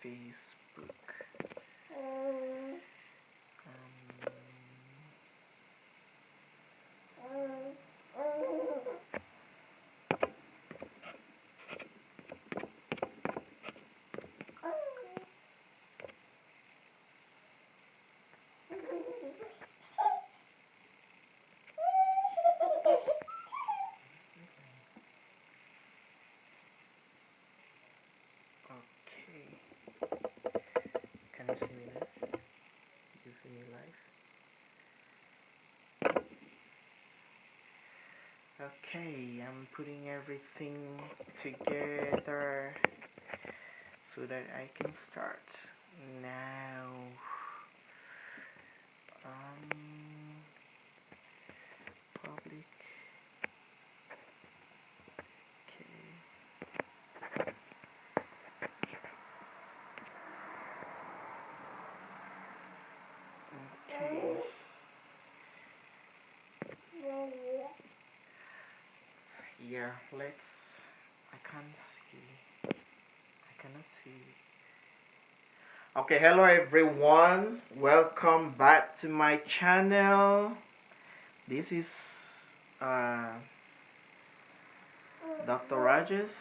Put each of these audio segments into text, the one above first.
Facebook. Okay, can you see me now? You see me live? Okay, I'm putting everything together so that I can start now. Public. Okay. Yeah, let's. I can't see. I cannot see. Okay, hello everyone. Welcome back to my channel. This is Dr. Rajesh,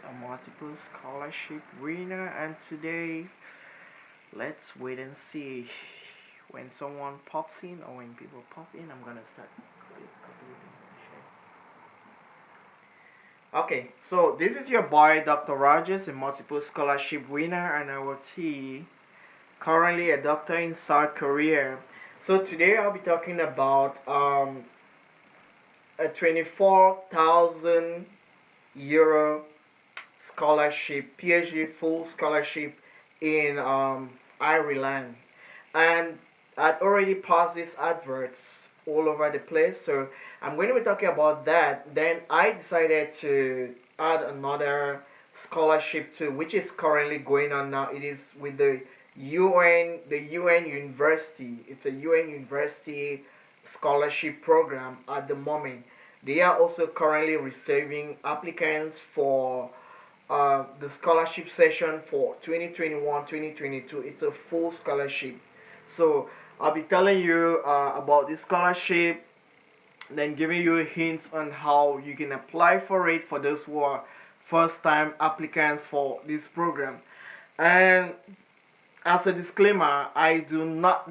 a multiple scholarship winner, and today let's wait and see when someone pops in or when people pop in. I'm gonna start. Okay, so this is your boy Dr. Rogers, a multiple scholarship winner, and I will see currently a doctor in South Korea. So today I'll be talking about a 24,000 euro scholarship, PhD full scholarship in Ireland, and I'd already passed these adverts all over the place, so I'm going to be talking about that. Then I decided to add another scholarship too, which is currently going on now. It is with the UN University. It's a UN University scholarship program at the moment. They are also currently receiving applicants for the scholarship session for 2021-2022. It's a full scholarship. So I'll be telling you about this scholarship, then giving you hints on how you can apply for it for those who are first time applicants for this program. And as a disclaimer, I do not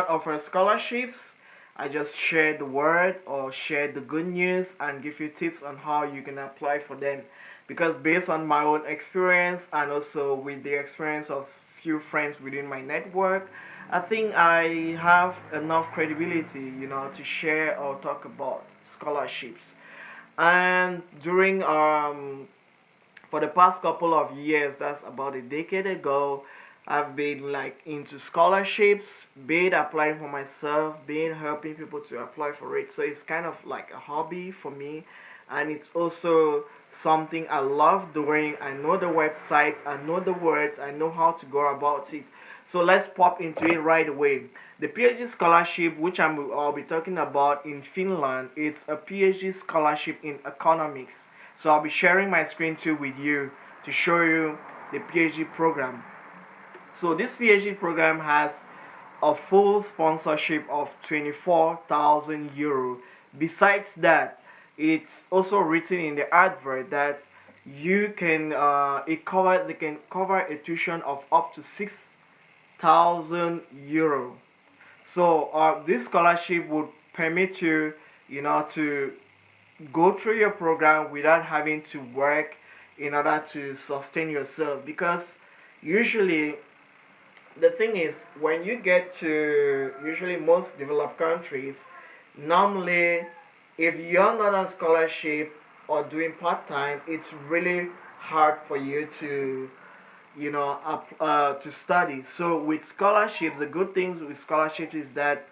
offer scholarships. I just share the word or share the good news and give you tips on how you can apply for them. Because based on my own experience and also with the experience of few friends within my network, I think I have enough credibility, to share or talk about scholarships. And during for the past couple of years, that's about a decade ago, I've been like into scholarships, be it applying for myself, being helping people to apply for it. So it's kind of like a hobby for me, and it's also something I love doing. I know the websites, I know the words, I know how to go about it. So let's pop into it right away. The PhD scholarship, which I'll be talking about in Finland, it's a PhD scholarship in economics. So I'll be sharing my screen too with you to show you the PhD program. So this PhD program has a full sponsorship of 24,000 euro. Besides that, it's also written in the advert that they can cover a tuition of up to 6,000 euro. So this scholarship would permit you, to go through your program without having to work in order to sustain yourself. Because usually the thing is, when you get to usually most developed countries, normally if you're not on scholarship or doing part-time, it's really hard for you to to study. So with scholarships, the good things with scholarships is that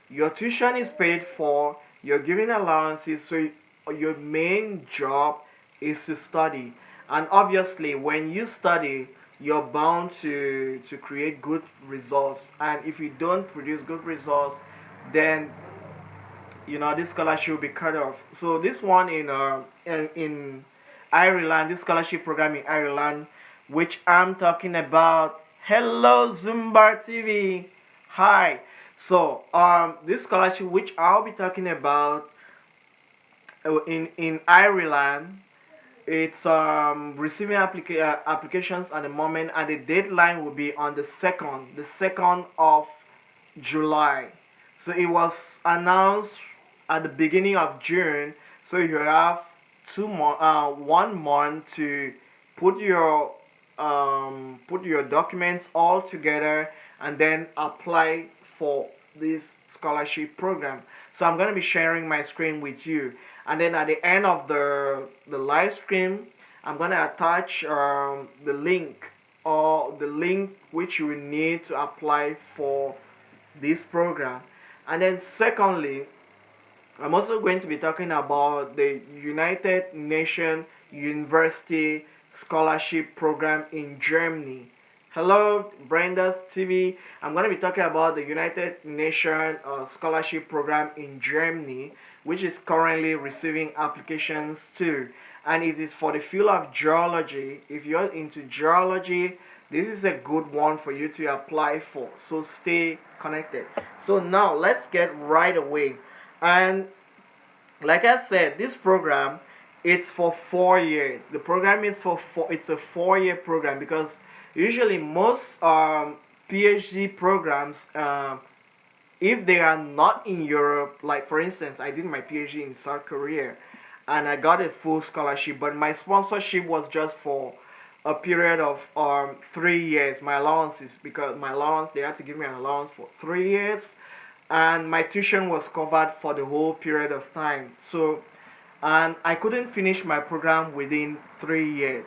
your tuition is paid for, you're giving allowances, so your main job is to study. And obviously when you study, you're bound to create good results, and if you don't produce good results, then this scholarship will be cut off. So this one in Ireland, this scholarship program in Ireland which I'm talking about. Hello, Zumbar TV. Hi. So, this scholarship which I'll be talking about in Ireland, it's receiving applications at the moment, and the deadline will be on the second of July. So it was announced at the beginning of June. So you have 1 month to put your documents all together and then apply for this scholarship program. So I'm going to be sharing my screen with you, and then at the end of the live stream, I'm going to attach the link which you will need to apply for this program. And then secondly, I'm also going to be talking about the United Nations University Scholarship Program in Germany. Hello, Brenda's TV. I'm going to be talking about the United Nations Scholarship Program in Germany, which is currently receiving applications too. And it is for the field of geology. If you're into geology, this is a good one for you to apply for. So stay connected. So now let's get right away. And like I said, this program, it's for 4 years. The program is it's a 4-year program, because usually most PhD programs, if they are not in Europe, like for instance, I did my PhD in South Korea and I got a full scholarship, but my sponsorship was just for a period of 3 years. My allowances, because my allowance, they had to give me an allowance for 3 years, and my tuition was covered for the whole period of time. So, and I couldn't finish my program within 3 years.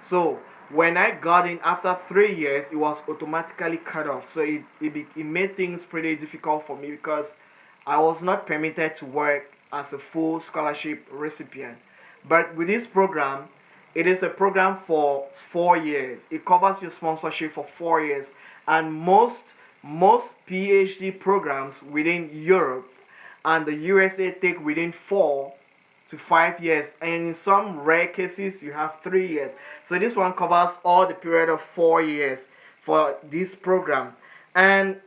So when I got in after 3 years, it was automatically cut off. So it made things pretty difficult for me, because I was not permitted to work as a full scholarship recipient. But with this program, it is a program for 4 years. It covers your sponsorship for 4 years. And most PhD programs within Europe and the USA take within 4 to 5 years, and in some rare cases you have 3 years. So this one covers all the period of 4 years for this program. And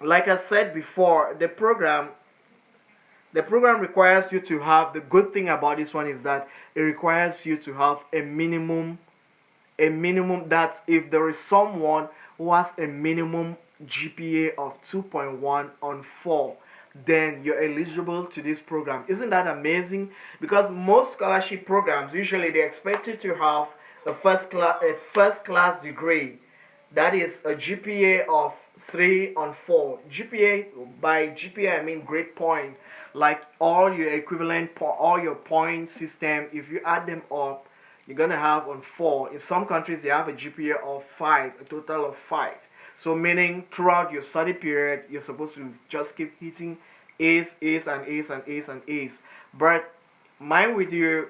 like I said before, the program requires you to have, the good thing about this one is that it requires you to have a minimum, that if there is someone who has a minimum GPA of 2.1 on 4, then you're eligible to this program. Isn't that amazing? Because most scholarship programs, usually they expect you to have a first class degree. That is a GPA of 3 on 4. GPA, by GPA I mean grade point. Like all your equivalent, all your point system, if you add them up, you're going to have on 4. In some countries they have a GPA of 5, a total of 5. So meaning throughout your study period, you're supposed to just keep hitting A's and A's and A's and A's. But mind with you,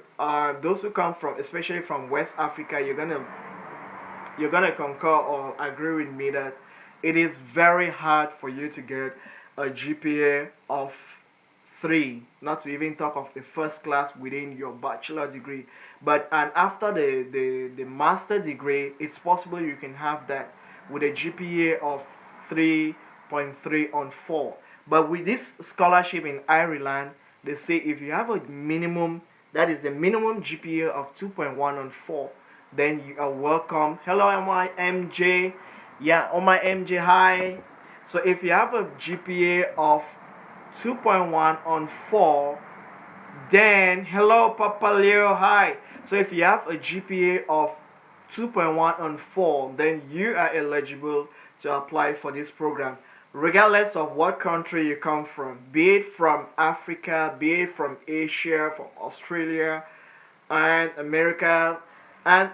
those who come from, especially from West Africa, you're gonna concur or agree with me that it is very hard for you to get a GPA of 3, not to even talk of the first class within your bachelor degree. But and after the master degree, it's possible you can have that with a GPA of 3.3 on 4. But with this scholarship in Ireland, they say if you have a minimum, that is the minimum GPA of 2.1 on 4, then you are welcome. Hello, MJ. Yeah, my MJ, hi. So if you have a GPA of 2.1 on 4, then hello, Papa Leo, hi. So if you have a GPA of 2.1 on 4, then you are eligible to apply for this program, regardless of what country you come from, be it from Africa, be it from Asia, from Australia and America. And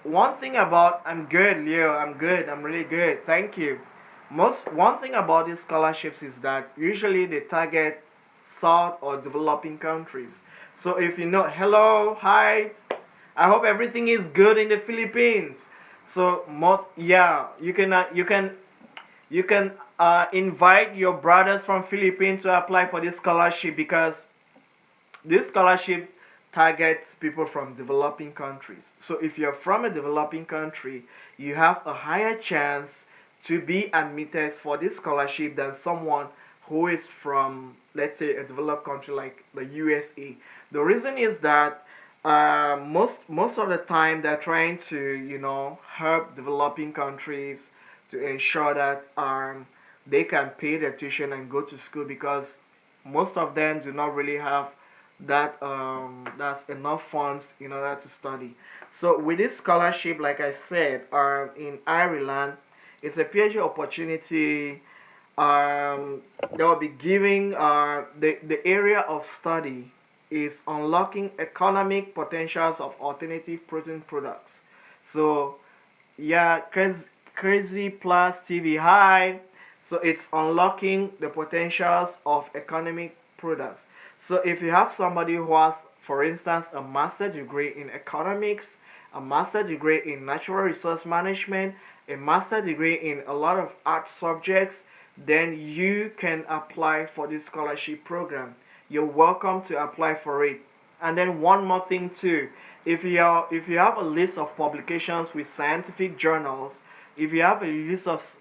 one thing about, I'm good, Leo, I'm good, I'm really good, thank you. One thing about these scholarships is that usually they target South or developing countries. So if you know, hello, hi, I hope everything is good in the Philippines. So you can invite your brothers from Philippines to apply for this scholarship, because this scholarship targets people from developing countries. So if you're from a developing country, you have a higher chance to be admitted for this scholarship than someone who is from, let's say, a developed country like the USA. The reason is that most of the time they're trying to, help developing countries to ensure that they can pay their tuition and go to school, because most of them do not really have that's enough funds in order to study. So with this scholarship, like I said, in Ireland, it's a PhD opportunity. They will be giving the area of study is unlocking economic potentials of alternative protein products. So yeah, crazy plus TV high. So it's unlocking the potentials of economic products. So if you have somebody who has, for instance, a master degree in economics, a master degree in natural resource management, a master degree in a lot of art subjects, then you can apply for this scholarship program. You're welcome to apply for it. And then one more thing too, if you have a list of publications with scientific journals, if you have a list of,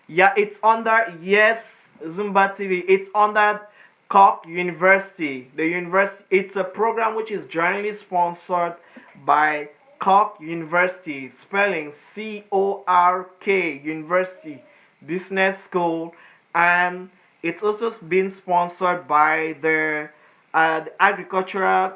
yeah, it's under, yes, Zumba TV, it's under Cork University. The university, it's a program which is jointly sponsored by Cork University, spelling C-O-R-K University Business School, and it's also been sponsored by the Agricultural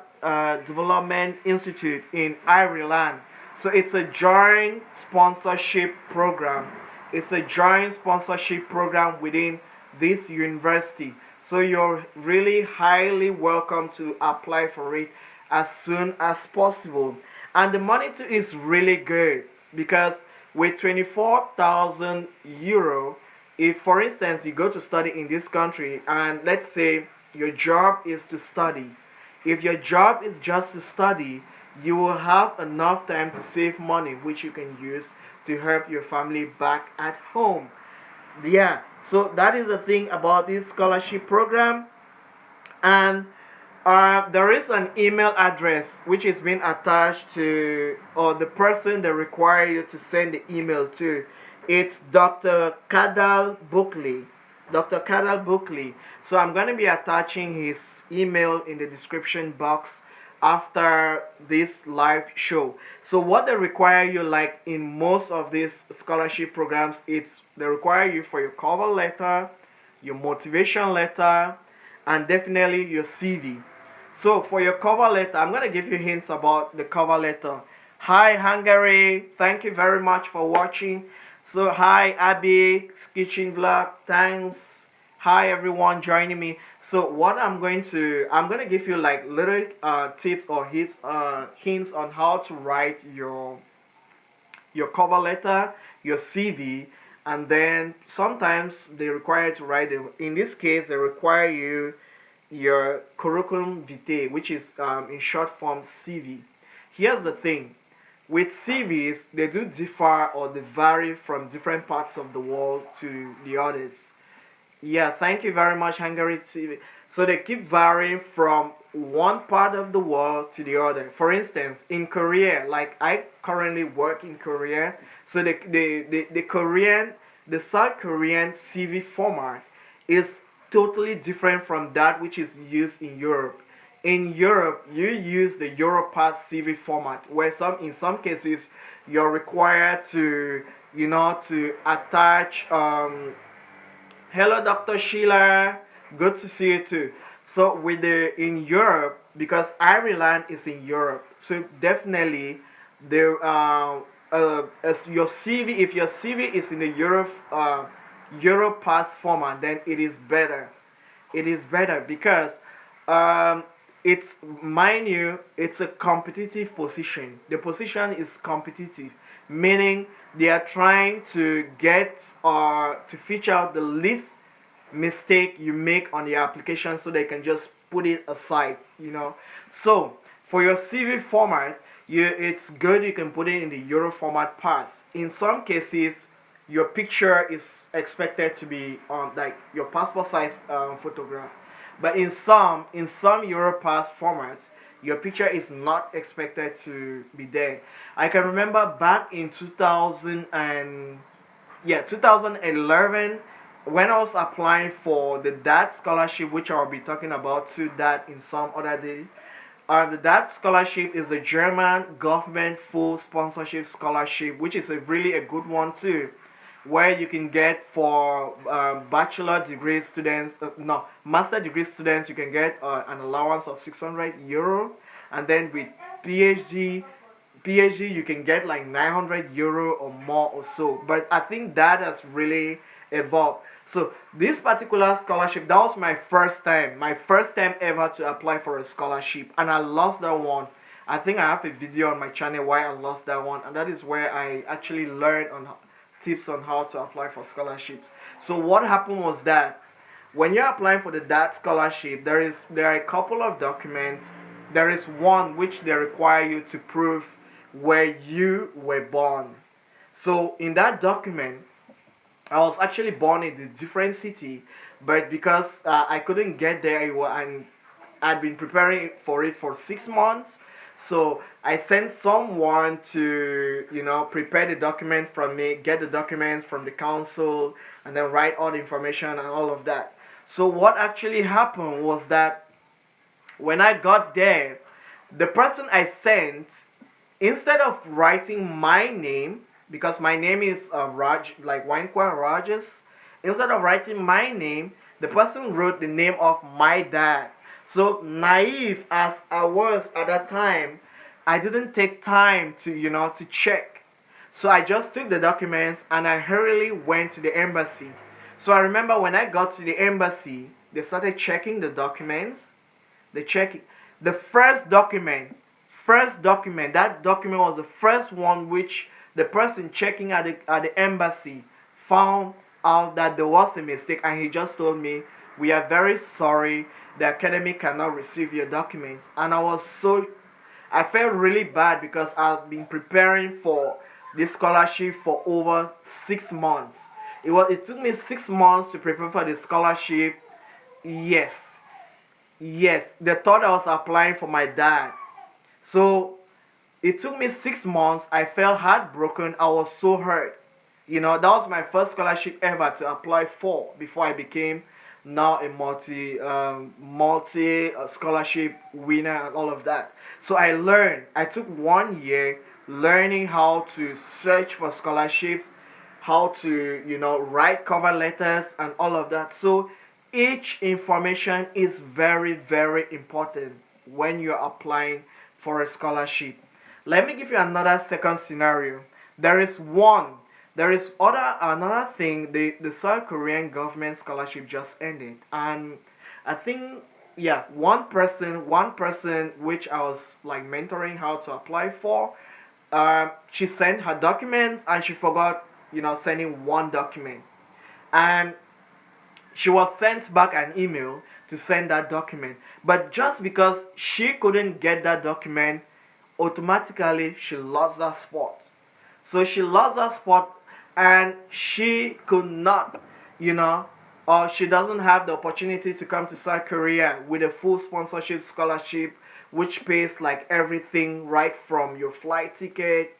Development Institute in Ireland. So it's a joint sponsorship program. It's a joint sponsorship program within this university. So you're really highly welcome to apply for it as soon as possible. And the money too is really good, because with 24,000 euro, if for instance you go to study in this country, and let's say your job is to study, if your job is just to study, you will have enough time to save money which you can use to help your family back at home. Yeah, so that is the thing about this scholarship program. And there is an email address which is being attached to, or the person they require you to send the email to. It's Dr. Kadal Buckley. Dr. Kadal Buckley. So I'm going to be attaching his email in the description box after this live show. So what they require you, like in most of these scholarship programs, it's they require you for your cover letter, your motivation letter, and definitely your CV. So for your cover letter, I'm going to give you hints about the cover letter. Hi Hungary, thank you very much for watching. So hi Abby, Kitchen Vlog, thanks. Hi everyone joining me. So what I'm going to give you like little tips or hints on how to write your cover letter, your CV, and then sometimes they require you to write it. In this case, they require you your curriculum vitae, which is in short form CV. Here's the thing. With CVs, they do differ or they vary from different parts of the world to the others. Yeah, thank you very much, Hungary TV. So they keep varying from one part of the world to the other. For instance, in Korea, like I currently work in Korea, so the South Korean CV format is totally different from that which is used in Europe. In Europe, you use the Europass CV format, where in some cases you're required to to attach. Hello, Dr. Sheila. Good to see you too. So in Europe, because Ireland is in Europe, so definitely there as your CV, if your CV is in the Europass format, then it is better. It is better because it's, mind you, it's a competitive position. The position is competitive, meaning they are trying to get or to feature out the least mistake you make on the application, so they can just put it aside. So for your CV format, it's good you can put it in the Euro format pass. In some cases, your picture is expected to be like your passport size photograph. But in some Europass formats, Your picture is not expected to be there. I can remember back in 2011, when I was applying for the DAAD scholarship, which I'll be talking about to that in some other day. The DAAD scholarship is a German government full sponsorship scholarship, which is really a good one too, where you can get for bachelor degree students, no, master degree students, you can get an allowance of €600, and then with PhD you can get like €900 or more or so. But I think that has really evolved. So this particular scholarship, that was my first time ever to apply for a scholarship, and I lost that one. I think I have a video on my channel why I lost that one, and that is where I actually learned on tips on how to apply for scholarships. So what happened was that when you're applying for the DAAD scholarship, there are a couple of documents. There is one which they require you to prove where you were born. So in that document, I was actually born in a different city, but because I couldn't get there, and I'd been preparing for it for 6 months, so I sent someone to, prepare the document from me, get the documents from the council, and then write all the information and all of that. So what actually happened was that when I got there, the person I sent, instead of writing my name, because my name is Raj, like Wankwa Rajas, instead of writing my name, the person wrote the name of my dad. So naive as I was at that time, I didn't take time to check. So I just took the documents and I hurriedly went to the embassy. So I remember when I got to the embassy, they started checking the documents. They checked the first document. That document was the first one which the person checking at the embassy found out that there was a mistake, and he just told me, "We are very sorry, the academy cannot receive your documents." And I felt really bad because I've been preparing for this scholarship for over 6 months. It took me 6 months to prepare for the scholarship. Yes, they thought I was applying for my dad. So it took me 6 months. I felt heartbroken. I was so hurt. That was my first scholarship ever to apply for before I became now a multi scholarship winner and all of that. So I took 1 year learning how to search for scholarships, how to write cover letters and all of that. So each information is very, very important when you're applying for a scholarship. Let me give you another second scenario. There is another thing. The South Korean government scholarship just ended, and I think one person which I was like mentoring how to apply for, she sent her documents and she forgot sending one document, and she was sent back an email to send that document. But just because she couldn't get that document, automatically she lost that spot. So she lost that spot, and she could not, or she doesn't have the opportunity to come to South Korea with a full sponsorship scholarship, which pays like everything right from your flight ticket.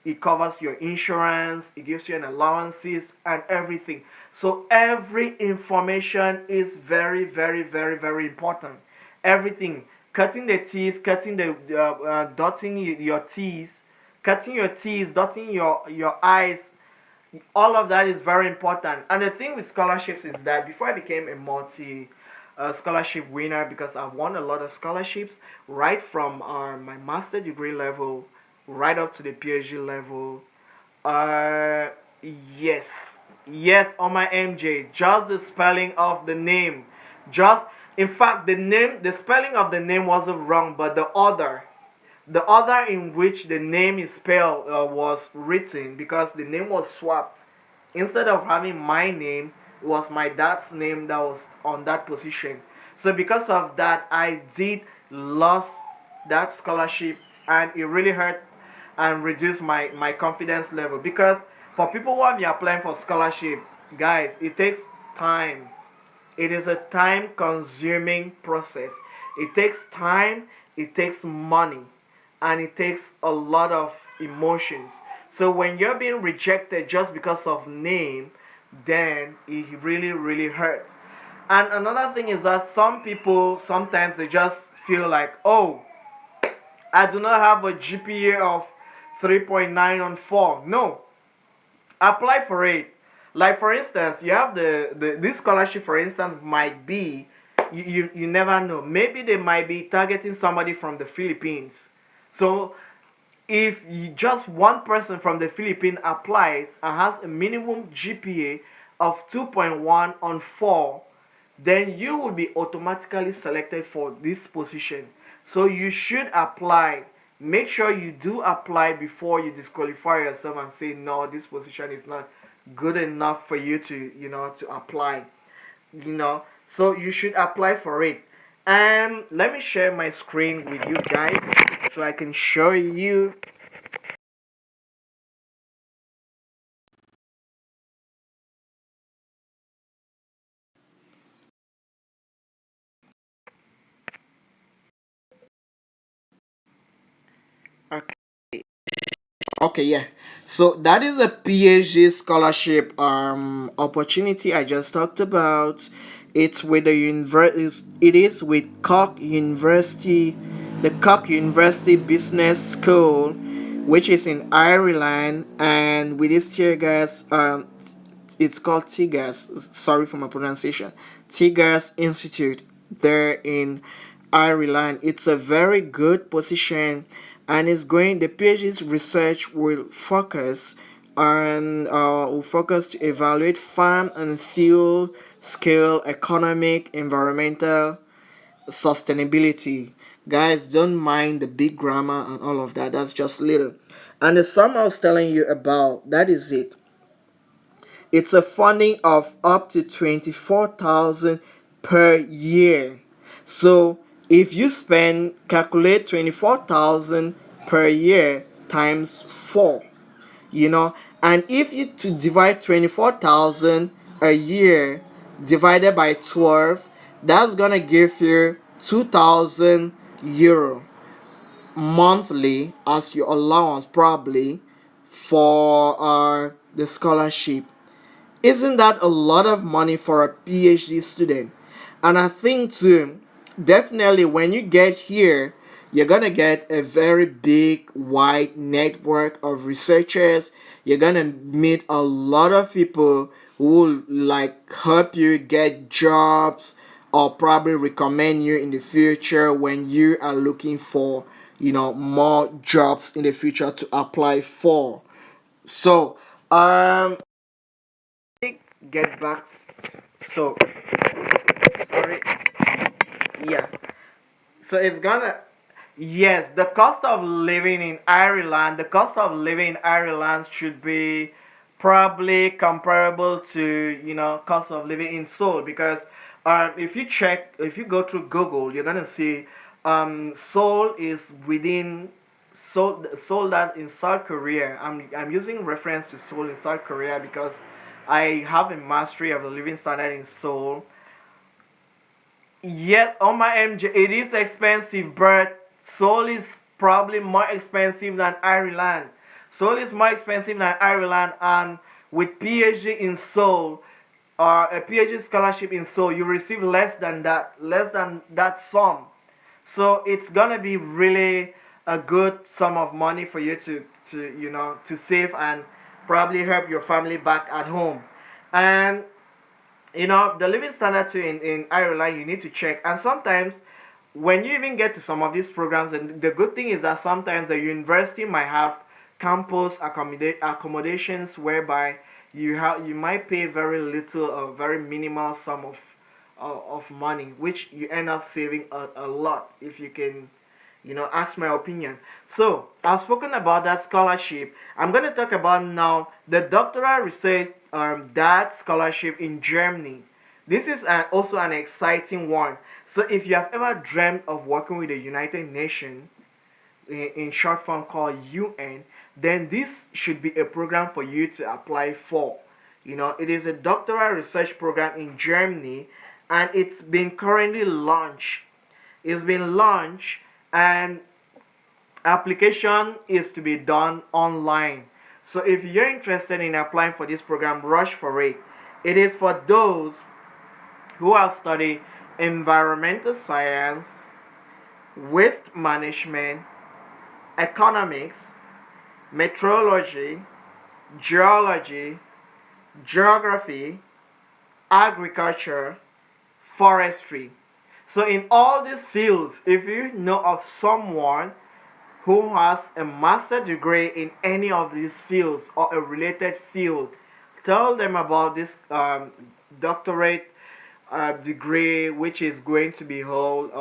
It covers your insurance, it gives you an allowances and everything. So every information is very, very, very, very important. Everything. Cutting the T's, dotting your T's, cutting your T's, dotting your I's, all of that is very important. And the thing with scholarships is that before I became a multi scholarship winner, because I've won a lot of scholarships right from my master degree level right up to the PhD level. Yes, on my MJ, just the spelling of the name, in fact, the spelling of the name wasn't wrong, but the order in which the name is spelled was written, because the name was swapped. Instead of having my name, it was my dad's name that was on that position. So because of that, I did lost that scholarship, and it really hurt and reduced my confidence level. Because for people who are applying for scholarship, guys, it takes time. It is a time consuming process. It takes time, it takes money, and it takes a lot of emotions. So when you're being rejected just because of name, then it really really hurts. And another thing is that some people sometimes they just feel like, oh, I do not have a GPA of 3.9 on 4. No, apply for it. Like for instance, you have this scholarship, for instance, might be, you never know, maybe they might be targeting somebody from the Philippines. So if just one person from the Philippines applies and has a minimum GPA of 2.1 on 4, then you will be automatically selected for this position. So you should apply. Make sure you do apply before you disqualify yourself and say no, this position is not good enough for you to, to apply. So you should apply for it. And let me share my screen with you guys so I can show you. Okay, yeah. So that is a PhD scholarship opportunity I just talked about. It's with the university. It is with Cork University, the Cork University Business School, which is in Ireland, and with this tear gas, it's called Tigers. Sorry for my pronunciation. Tigers Institute there in Ireland. It's a very good position, and it's going. The PhD's research will focus to evaluate farm and field scale economic environmental sustainability. Guys, don't mind the big grammar and all of that. That's just little. And the sum I was telling you about, that is it. It's a funding of up to 24,000 per year. So if you calculate 24,000 per year times 4, and if you to divide 24,000 a year divided by 12, that's gonna give you 2,000 euro monthly as your allowance, probably, for the scholarship. Isn't that a lot of money for a PhD student? And I think too, definitely when you get here, you're gonna get a very big, wide network of researchers. You're gonna meet a lot of people who will like help you get jobs or probably recommend you in the future when you are looking for, more jobs in the future to apply for. So, get back. So sorry. Yeah. So it's gonna. Yes, the cost of living in Ireland. The cost of living in Ireland should be probably comparable to cost of living in Seoul, because if you go through Google, you're gonna see Seoul is within Seoul that in South Korea. I'm using reference to Seoul in South Korea because I have a mastery of the living standard in Seoul. Yet on my MJ, it is expensive, but Seoul is probably more expensive than Ireland. Seoul is more expensive than Ireland, and with PhD in Seoul, or a PhD scholarship in Seoul, you receive less than that sum. So it's gonna be really a good sum of money for you to save and probably help your family back at home. And the living standard too in Ireland, you need to check. And sometimes when you even get to some of these programs, and the good thing is that sometimes the university might have campus accommodations whereby you might pay very little or very minimal sum of money, which you end up saving a lot if you can ask my opinion. So I've spoken about that scholarship. I'm going to talk about now the doctoral research DAAD scholarship in Germany. This is also an exciting one. So if you have ever dreamt of working with the United Nations, in short form called UN, then this should be a program for you to apply for. It is a doctoral research program in Germany, and it's been currently launched. It's been launched, and application is to be done online. So if you're interested in applying for this program, rush for it. It is for those who have studied environmental science, waste management, economics, meteorology, geology, geography, agriculture, forestry. So in all these fields, if you know of someone who has a master degree in any of these fields or a related field, tell them about this doctorate degree, which is going to be held,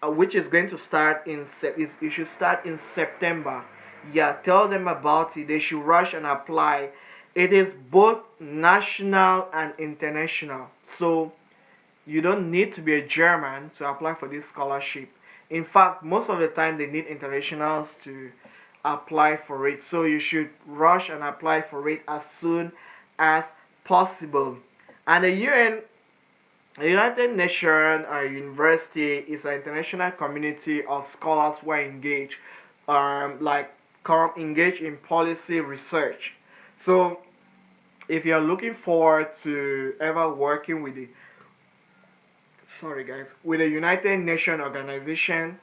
which is going to start in it should start in September. Yeah, tell them about it. They should rush and apply. It is both national and international. So you don't need to be a German to apply for this scholarship. In fact, most of the time they need internationals to apply for it. So you should rush and apply for it as soon as possible. And the United Nations University is an international community of scholars who are engaged, engaged in policy research. So if you're looking forward to ever working with with the United Nations organization,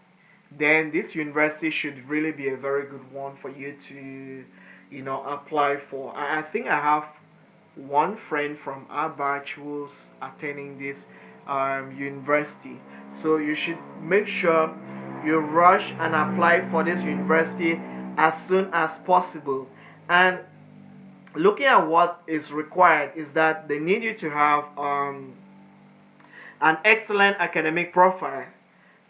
then this university should really be a very good one for you to, apply for. I think I have one friend from our batch who's attending this university. So you should make sure you rush and apply for this university as soon as possible. And looking at what is required is that they need you to have an excellent academic profile,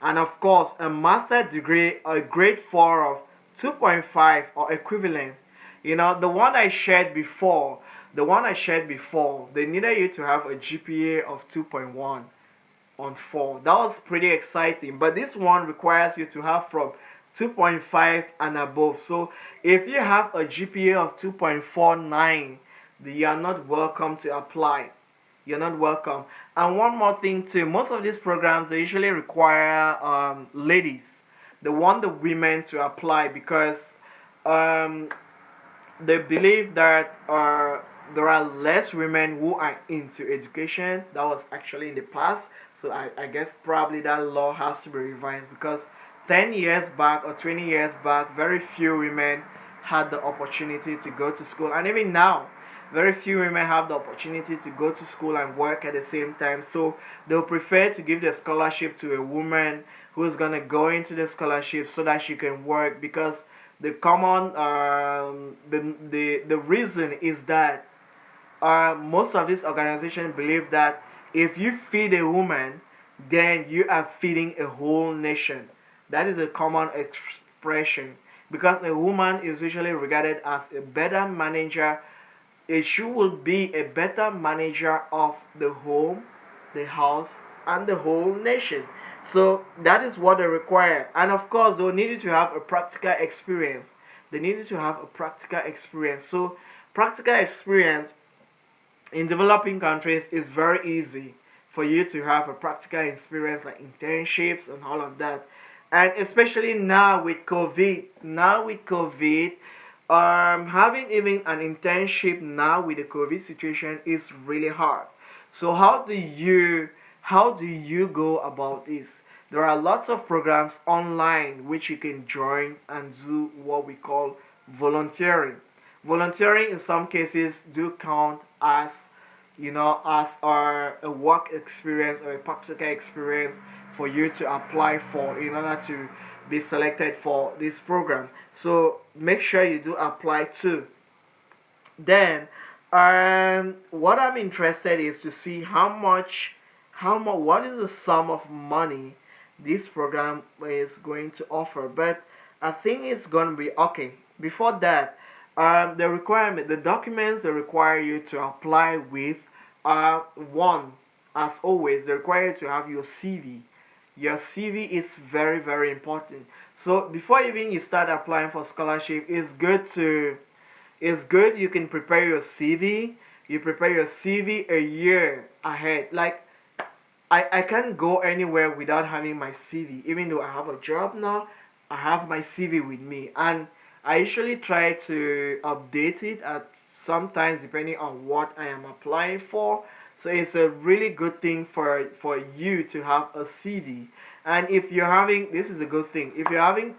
and of course a master's degree or a grade 4 of 2.5 or equivalent. The one I shared before, they needed you to have a GPA of 2.1 on 4. That was pretty exciting, but this one requires you to have from 2.5 and above. So if you have a GPA of 2.49, you are not welcome to apply. You're not welcome. And one more thing too, most of these programs, they usually require ladies. They want the women to apply because they believe that there are less women who are into education. That was actually in the past. So I guess probably that law has to be revised, because 10 years back or 20 years back, very few women had the opportunity to go to school. And even now, very few women have the opportunity to go to school and work at the same time. So they'll prefer to give the scholarship to a woman who's going to go into the scholarship so that she can work, because the common the reason is that most of these organizations believe that if you feed a woman, then you are feeding a whole nation. That is a common expression, because a woman is usually regarded as a better manager. She will be a better manager of the home, the house, and the whole nation. So that is what they require. And of course, they need you to have a practical experience. So practical experience in developing countries is very easy for you to have a practical experience, like internships and all of that. And especially now with COVID, having even an internship now with the COVID situation is really hard. So how do you go about this? There are lots of programs online which you can join and do what we call volunteering. Volunteering in some cases do count as a work experience or a practical experience for you to apply for in order to be selected for this program. So make sure you do apply too. Then what I'm interested is to see what is the sum of money this program is going to offer. But I think it's going to be okay. Before that, the documents they require you to apply with are one, as always, they require you to have your CV. Your CV is very, very important. So before even you start applying for scholarship, it's good you can prepare your CV. You prepare your CV a year ahead. Like I can't go anywhere without having my CV. Even though I have a job now, I have my CV with me, and I usually try to update it at sometimes depending on what I am applying for. So it's a really good thing for you to have a CV. And if you're having, this is a good thing. If you're having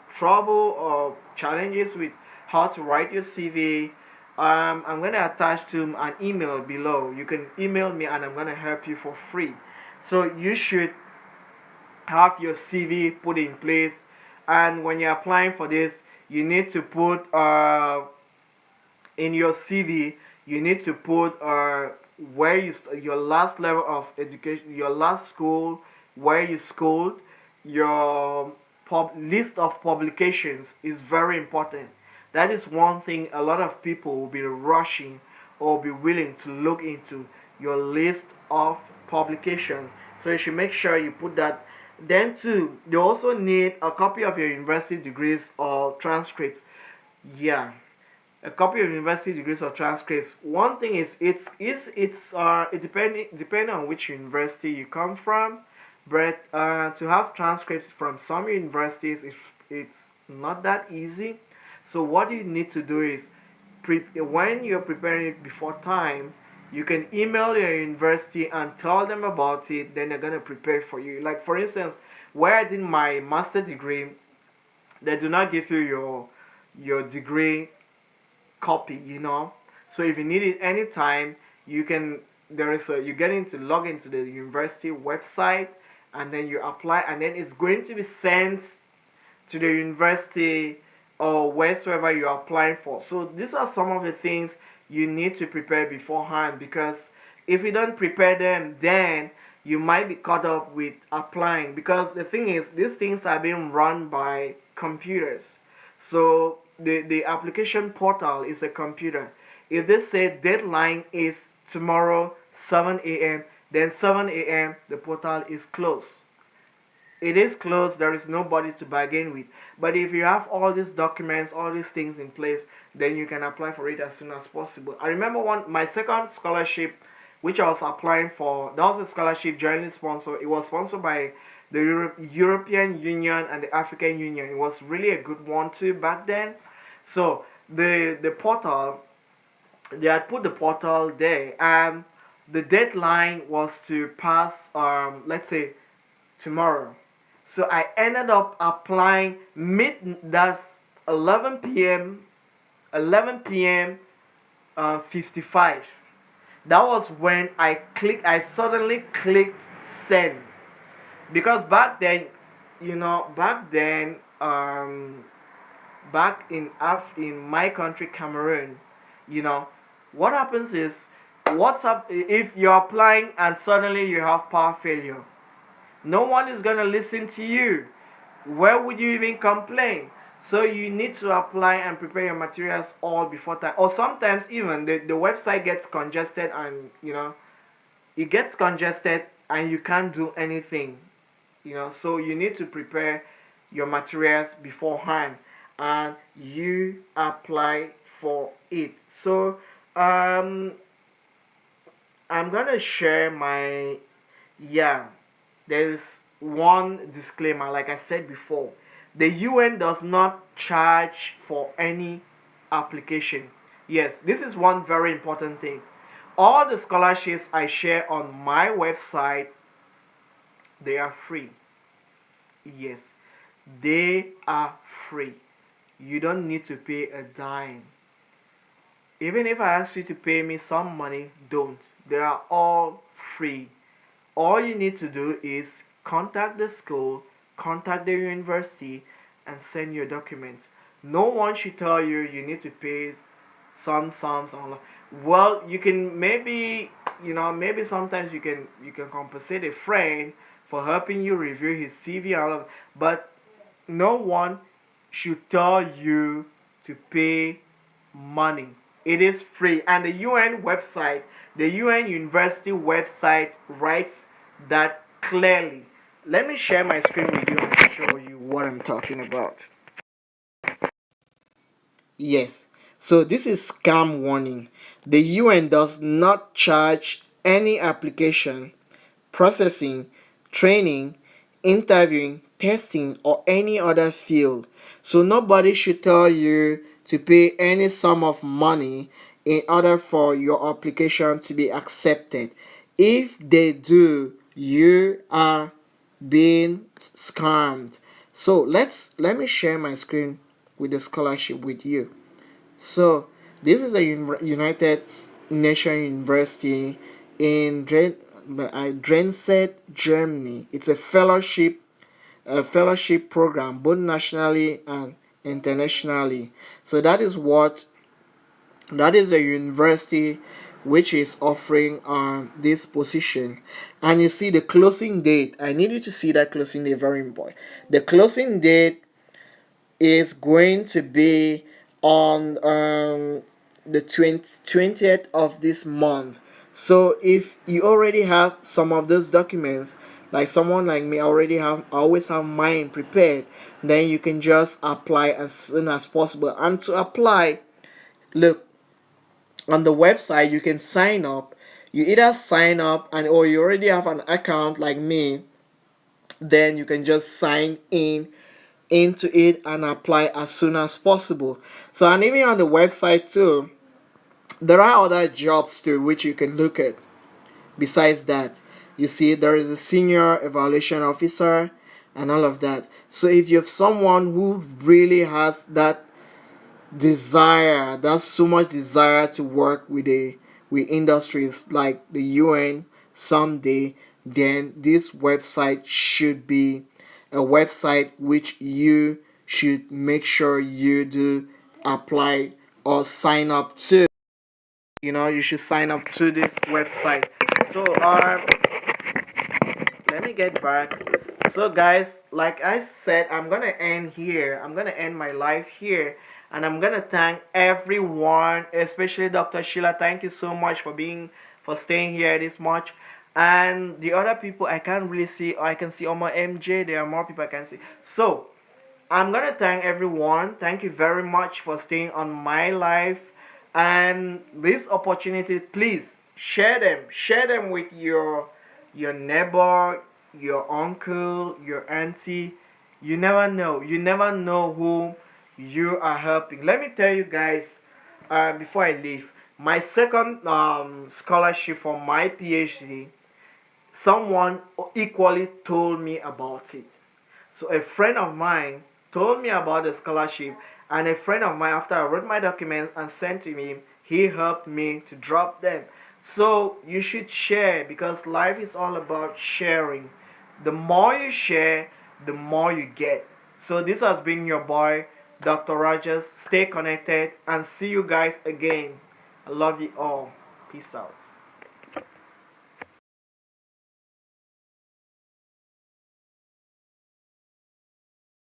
trouble or challenges with how to write your CV, I'm gonna attach to an email below. You can email me, and I'm gonna help you for free. So you should have your CV put in place, and when you're applying for this, you need to put in your CV. You need to put where your last level of education, your last school, where you schooled, your list of publications is very important. That is one thing a lot of people will be rushing or be willing to look into, your list of publication. So you should make sure you put that. Then too, you also need a copy of your university degrees or transcripts. Yeah, a copy of university degrees or transcripts. One thing is it depending on which university you come from, but to have transcripts from some universities, it's not that easy. So what you need to do is when you're preparing it before time, you can email your university and tell them about it. Then they're gonna prepare for you. Like for instance, where I did my master degree, they do not give you your degree copy, so if you need it anytime, you can you get into log into the university website, and then you apply, and then it's going to be sent to the university or wheresoever you're applying for. So these are some of the things you need to prepare beforehand, because if you don't prepare them, then you might be caught up with applying, because the thing is, these things are being run by computers. So the application portal is a computer. If they say deadline is tomorrow 7 a.m., then 7 a.m. the portal is closed. It is closed, there is nobody to bargain with. But if you have all these documents, all these things in place, then you can apply for it as soon as possible. I remember my second scholarship, which I was applying for, that was a scholarship jointly sponsored. It was sponsored by the European Union and the African Union. It was really a good one too back then. So the portal, they had put the portal there, and the deadline was to pass, let's say tomorrow. So I ended up applying that's 11 p.m. 55. That was when I suddenly clicked send, because back then, back in my country, Cameroon, you know what happens is, what's up if you're applying and suddenly you have power failure? No one is gonna listen to you. Where would you even complain? So you need to apply and prepare your materials all before time. Or sometimes even the website gets congested, and it gets congested and you can't do anything. So you need to prepare your materials beforehand, and you apply for it. So I'm gonna share my, yeah, there is one disclaimer. Like I said before, the UN does not charge for any application. Yes, this is one very important thing. All the scholarships I share on my website, they are free. Yes, they are free. You don't need to pay a dime. Even if I ask you to pay me some money, don't. They are all free. All you need to do is contact the school, contact the university, and send your documents. No one should tell you you need to pay some sums on. Well, you can maybe sometimes you can compensate a friend for helping you review his CV and all of, but no one should tell you to pay money. It is free, and the UN University website writes that clearly. Let me share my screen with you and show you what I'm talking about. Yes, so this is scam warning. The UN does not charge any application processing, training, interviewing, testing, or any other field. So nobody should tell you to pay any sum of money in order for your application to be accepted. If they do, you are being scammed. So let me share my screen with the scholarship with you. So this is a United Nations University in Drenset, Germany. It's a fellowship program both nationally and internationally. So that is a university which is offering this position. And you see the closing date. I need you to see that closing date, very important. The closing date is going to be on the 20th of this month. So if you already have some of those documents, like someone like me always have mine prepared, then you can just apply as soon as possible. And to apply, look, on the website you can sign up. You either sign up and or you already have an account like me, then you can just sign in into it and apply as soon as possible. So, and even on the website too, there are other jobs too which you can look at. Besides that, you see there is a senior evaluation officer and all of that. So if you have someone who really has that desire, that's so much desire to work with industries like the UN someday, then this website should be a website which you should make sure you do apply or sign up to. You should sign up to this website. So let me get back. So guys, like I said, I'm gonna end here. I'm gonna end my life here, and I'm gonna thank everyone, especially Dr. Sheila. Thank you so much for staying here this much. And the other people I can't really see. I can see Omar MJ. There are more people I can see. So I'm gonna thank everyone. Thank you very much for staying on my life. And this opportunity, please share them with your neighbor, your uncle, your auntie. You never know who you are helping. Let me tell you guys, before I leave, my second scholarship for my PhD, someone equally told me about it. So a friend of mine told me about the scholarship, and a friend of mine, after I wrote my documents and sent to him, he helped me to drop them. So you should share, because life is all about sharing. The more you share, the more you get. So this has been your boy, Dr. Rogers. Stay connected and see you guys again. I love you all. Peace out.